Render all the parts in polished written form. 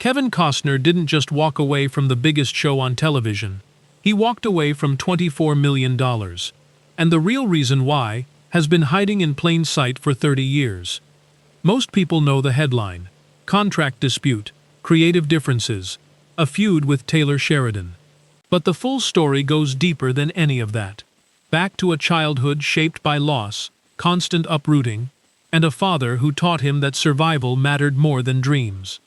Kevin Costner didn't just walk away from the biggest show on television. He walked away from $24 million. And the real reason why has been hiding in plain sight for 30 years. Most people know the headline: contract dispute, creative differences, a feud with Taylor Sheridan. But the full story goes deeper than any of that. Back to a childhood shaped by loss, constant uprooting, and a father who taught him that survival mattered more than dreams.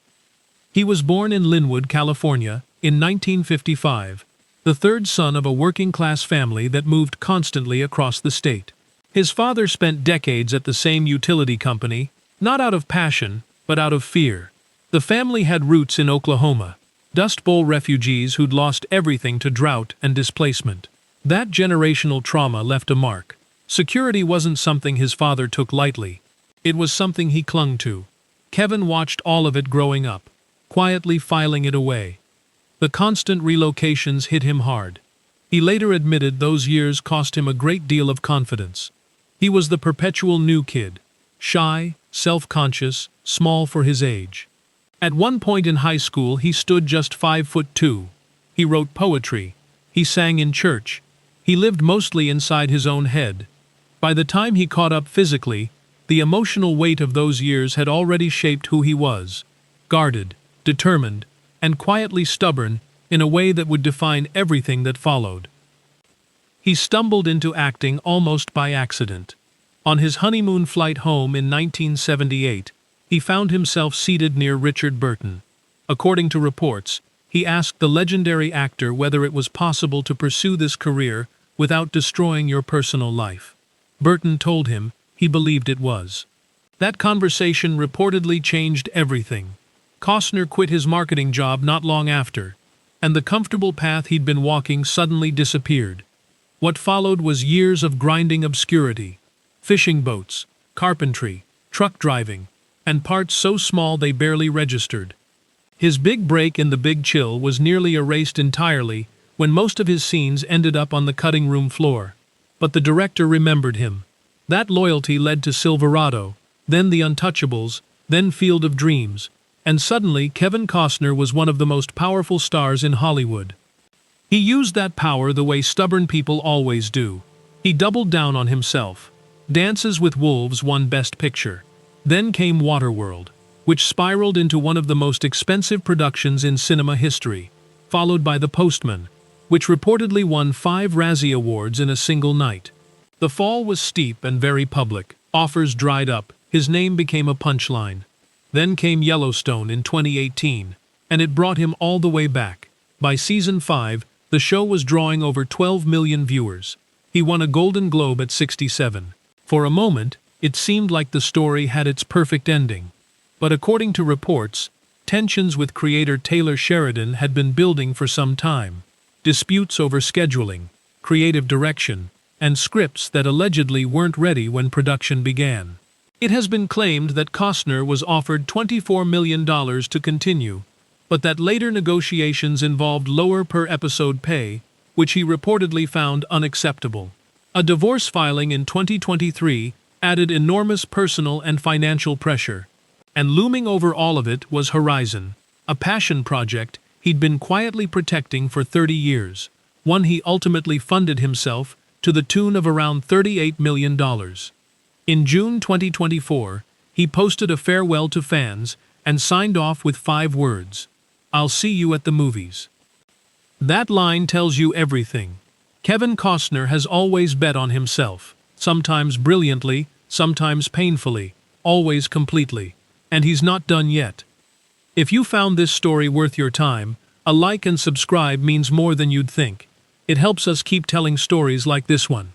He was born in Linwood, California, in 1955, the third son of a working-class family that moved constantly across the state. His father spent decades at the same utility company, not out of passion, but out of fear. The family had roots in Oklahoma, Dust Bowl refugees who'd lost everything to drought and displacement. That generational trauma left a mark. Security wasn't something his father took lightly. It was something he clung to. Kevin watched all of it growing up, quietly filing it away. The constant relocations hit him hard. He later admitted those years cost him a great deal of confidence. He was the perpetual new kid, shy, self-conscious, small for his age. At one point in high school, he stood just 5'2". He wrote poetry. He sang in church. He lived mostly inside his own head. By the time he caught up physically, the emotional weight of those years had already shaped who he was. Guarded, determined, and quietly stubborn in a way that would define everything that followed. He stumbled into acting almost by accident. On his honeymoon flight home in 1978, he found himself seated near Richard Burton. According to reports, he asked the legendary actor whether it was possible to pursue this career without destroying your personal life. Burton told him he believed it was. That conversation reportedly changed everything. Costner quit his marketing job not long after, and the comfortable path he'd been walking suddenly disappeared. What followed was years of grinding obscurity. Fishing boats, carpentry, truck driving, and parts so small they barely registered. His big break in The Big Chill was nearly erased entirely when most of his scenes ended up on the cutting room floor. But the director remembered him. That loyalty led to Silverado, then The Untouchables, then Field of Dreams, and suddenly Kevin Costner was one of the most powerful stars in Hollywood. He used that power the way stubborn people always do. He doubled down on himself. Dances with Wolves won Best Picture. Then came Waterworld, which spiraled into one of the most expensive productions in cinema history, followed by The Postman, which reportedly won 5 Razzie Awards in a single night. The fall was steep and very public. Offers dried up. His name became a punchline. Then came Yellowstone in 2018, and it brought him all the way back. By season 5, the show was drawing over 12 million viewers. He won a Golden Globe at 67. For a moment, it seemed like the story had its perfect ending. But according to reports, tensions with creator Taylor Sheridan had been building for some time. Disputes over scheduling, creative direction, and scripts that allegedly weren't ready when production began. It has been claimed that Costner was offered $24 million to continue, but that later negotiations involved lower per-episode pay, which he reportedly found unacceptable. A divorce filing in 2023 added enormous personal and financial pressure. And looming over all of it was Horizon, a passion project he'd been quietly protecting for 30 years, one he ultimately funded himself to the tune of around $38 million. In June 2024, he posted a farewell to fans and signed off with 5 words: "I'll see you at the movies." That line tells you everything. Kevin Costner has always bet on himself, sometimes brilliantly, sometimes painfully, always completely. And he's not done yet. If you found this story worth your time, a like and subscribe means more than you'd think. It helps us keep telling stories like this one.